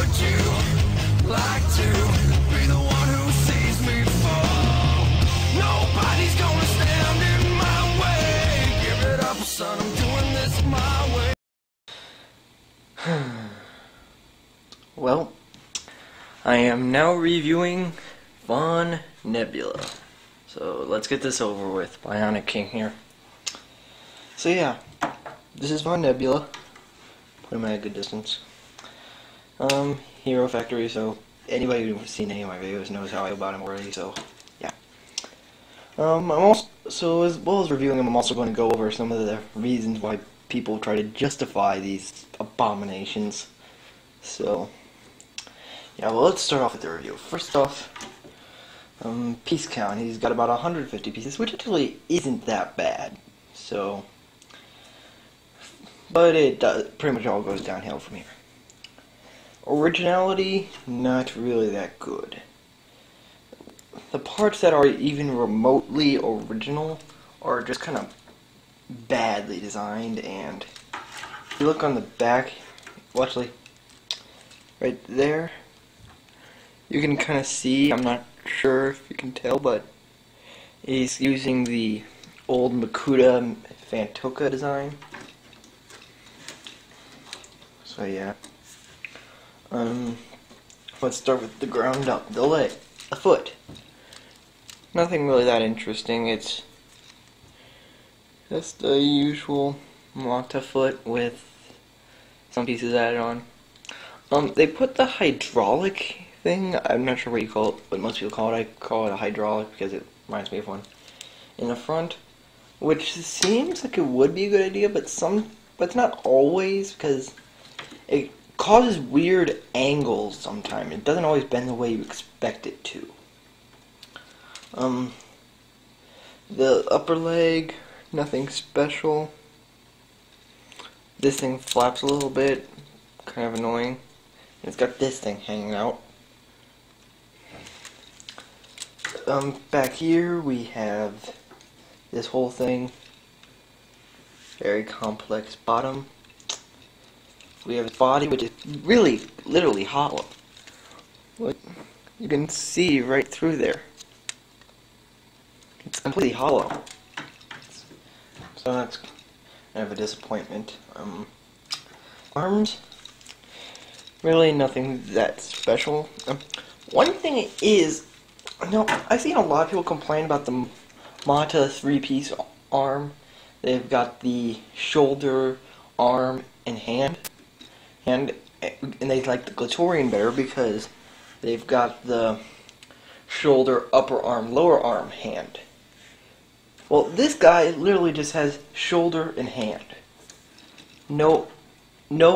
would you like to be the one who sees me fall? Nobody's gonna stand in my way. Give it up, son, I'm doing this my way. Well, I am now reviewing Von Nebula. So let's get this over with. Bionic King here. So yeah, this is Von Nebula. Put him at a good distance. Hero Factory, so anybody who's seen any of my videos knows how I feel about him already, so yeah. I'm also, so as well as reviewing him, I'm also going to go over some of the reasons why people try to justify these abominations. So, yeah, well, let's start off with the review. First off, piece count. He's got about 150 pieces, which actually isn't that bad. So, but it does, pretty much all goes downhill from here. Originality, not really that good. The parts that are even remotely original are just kind of badly designed, and if you look on the back, well, actually, right there, you can kind of see, I'm not sure if you can tell, but he's using the old Makuta Fantoka design. So yeah. Let's start with the ground up. The leg. The foot. Nothing really that interesting. It's just the usual Mata foot with some pieces added on. They put the hydraulic thing, I'm not sure what you call it, what most people call it. I call it a hydraulic because it reminds me of one, in the front, which seems like it would be a good idea, but it's not always, because it causes weird angles sometimes. It doesn't always bend the way you expect it to. The upper leg, nothing special. This thing flaps a little bit, kind of annoying. And it's got this thing hanging out. Back here we have this whole thing. Very complex bottom. We have his body, which is really, literally hollow. What you can see right through there. It's completely hollow. So that's kind of a disappointment. Arms, really nothing that special. One thing is, I've seen a lot of people complain about the Mata 3-piece arm. They've got the shoulder, arm, and hand. And they like the Glatorian better because they've got the shoulder, upper arm, lower arm, hand. Well, this guy literally just has shoulder and hand. No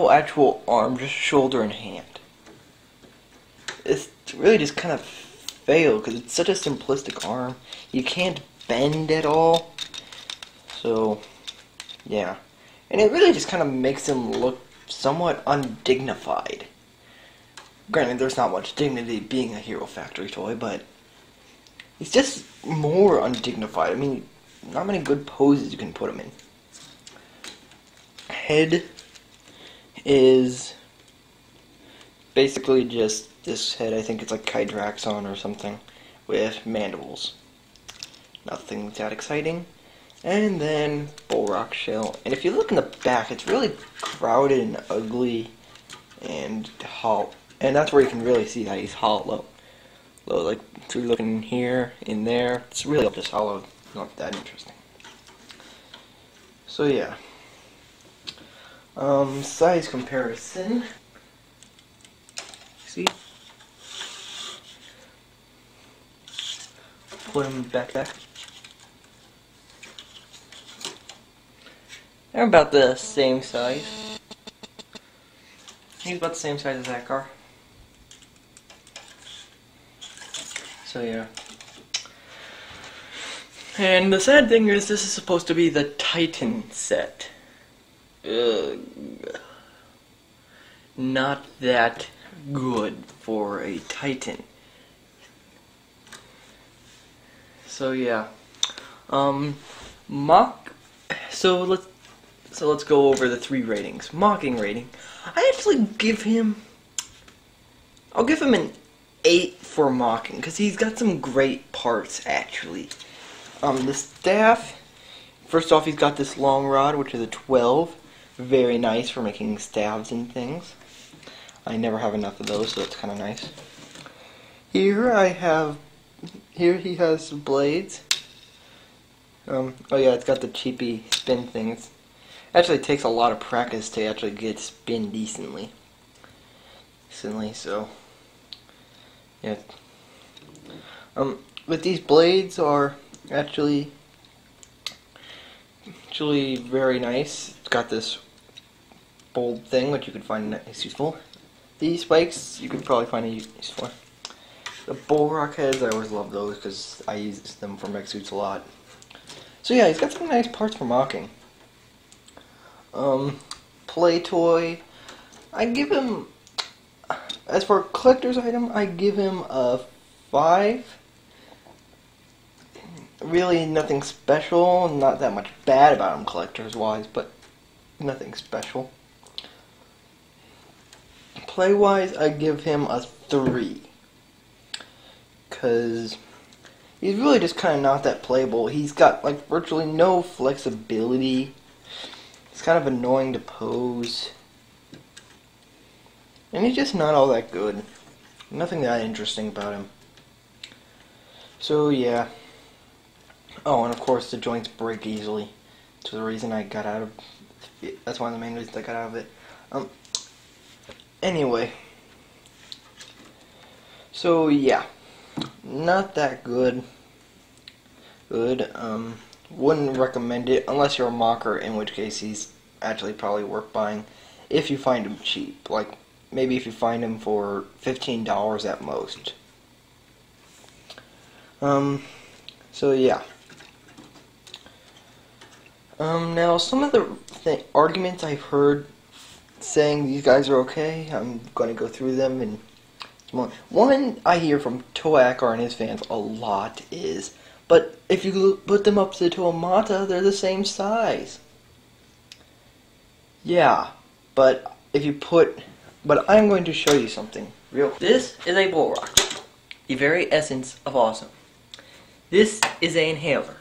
actual arm, just shoulder and hand. It's really just kind of failed because it's such a simplistic arm. You can't bend at all. So, yeah. And it really just kind of makes him look somewhat undignified. Granted, there's not much dignity being a Hero Factory toy, but it's just more undignified. I mean, not many good poses you can put him in. Head is basically just this head. I think it's like Kydraxon or something with mandibles. Nothing that exciting. And then Bullrock Shell. And if you look in the back, it's really crowded and ugly and hollow. And that's where you can really see that he's hollow. Like, so you're looking here, in there, it's really just hollow. Not that interesting. So yeah. Size comparison. See? Put him back. They're about the same size. He's about the same size as that car. So yeah. And the sad thing is, this is supposed to be the Titan set. Ugh. Not that good for a Titan. So yeah. So let's go over the 3 ratings. Mocking rating. I actually give him I'll give him an 8 for mocking, because he's got some great parts, actually. The staff, first off, he's got this long rod, which is a 12. Very nice for making staves and things. I never have enough of those, so it's kind of nice. Here he has blades. Oh yeah, it's got the cheapy spin things. Actually, it takes a lot of practice to actually get it spin decently. So yeah. But these blades are actually very nice. It's got this bold thing which you could find nice useful. These spikes you could probably find a use for. The bull rock heads, I always love those because I use them for mech suits a lot. So yeah, he's got some nice parts for mocking. Play toy, I give him, as for a collector's item, I give him a 5. Really nothing special, not that much bad about him collector's wise, but nothing special. Play wise, I give him a 3. Because he's really just kind of not that playable. He's got like virtually no flexibility. It's kind of annoying to pose. And he's just not all that good. Nothing that interesting about him. So yeah. Oh, and of course the joints break easily. That's the reason I got out of it. That's one of the main reasons I got out of it. Anyway. So yeah. Not that good. Wouldn't recommend it unless you're a mocker, in which case he's actually probably worth buying if you find him cheap. Like maybe if you find him for $15 at most. So yeah. Now some of the arguments I've heard saying these guys are okay, I'm going to go through them. And one I hear from Toakar and his fans a lot is, but if you put them up to the Toamata, they're the same size. Yeah, but I'm going to show you something real quick. This is a bull rock, the very essence of awesome. This is an inhaler.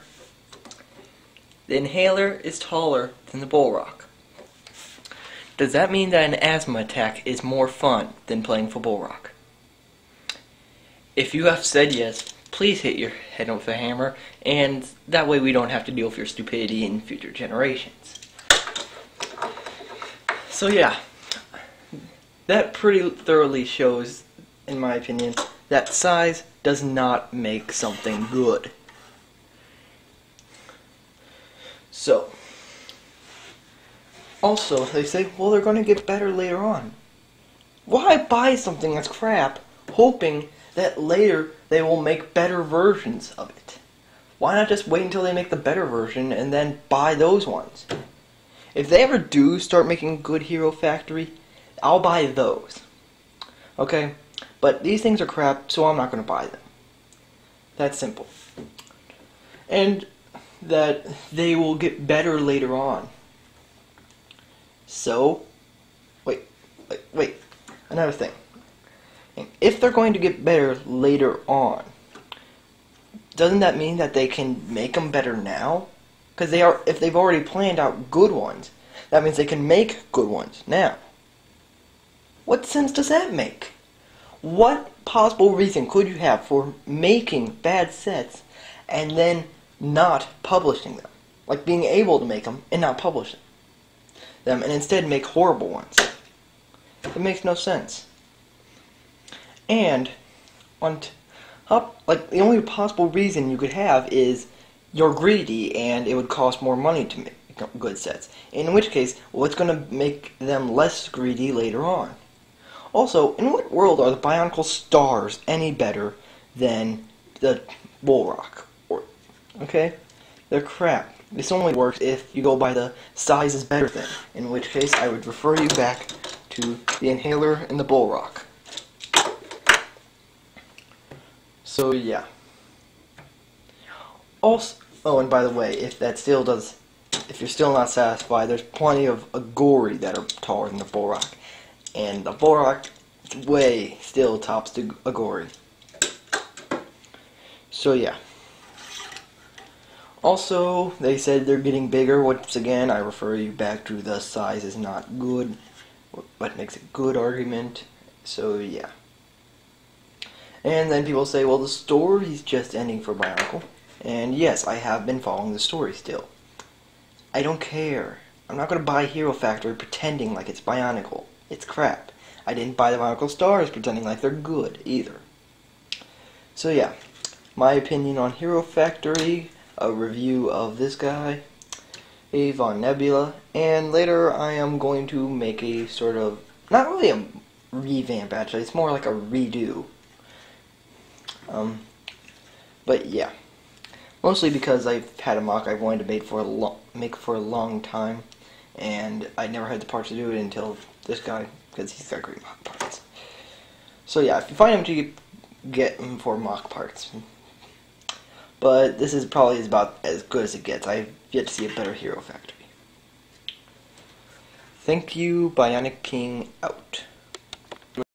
The inhaler is taller than the bull rock. Does that mean that an asthma attack is more fun than playing for bull rock? If you have said yes, please hit your head with a hammer, and that way we don't have to deal with your stupidity in future generations. So yeah, that pretty thoroughly shows, in my opinion, that size does not make something good. So, also, they say, well, they're going to get better later on. Why buy something that's crap, hoping that later they will make better versions of it? Why not just wait until they make the better version and then buy those ones? If they ever do start making good Hero Factory, I'll buy those. Okay? But these things are crap, so I'm not going to buy them. That's simple. And that they will get better later on. So, wait. Another thing. If they're going to get better later on, doesn't that mean that they can make them better now? Because if they've already planned out good ones, that means they can make good ones now. What sense does that make? What possible reason could you have for making bad sets and then not publishing them? Like being able to make them and not publish them and instead make horrible ones. It makes no sense. And on top, like the only possible reason you could have is you're greedy and it would cost more money to make good sets. In which case, what's going to make them less greedy later on? Also, in what world are the Bionicle Stars any better than the Bull Rock? Okay? They're crap. This only works if you go by the size is better thing. In which case, I would refer you back to the Inhaler and the Bull Rock. So, yeah. Also, oh, and by the way, if you're still not satisfied, there's plenty of Agori that are taller than the Bull Rock. And the Bull Rock way still tops the Agori. So yeah. Also, they said they're getting bigger. Once again, I refer you back to the size is not good, what makes a good argument. So yeah. And then people say, well, the story's just ending for Bionicle. And yes, I have been following the story still. I don't care. I'm not going to buy Hero Factory pretending like it's Bionicle. It's crap. I didn't buy the Bionicle Stars pretending like they're good either. So yeah, my opinion on Hero Factory, a review of this guy, on Nebula, and later I am going to make a sort of, not really a revamp actually, it's more like a redo. But yeah, mostly because I've had a mock I've wanted to make for a long time, and I never had the parts to do it until this guy, because he's got great mock parts. So yeah, if you find him to get him for mock parts. But this is probably about as good as it gets. I've yet to see a better Hero Factory. Thank you, Bionic King out.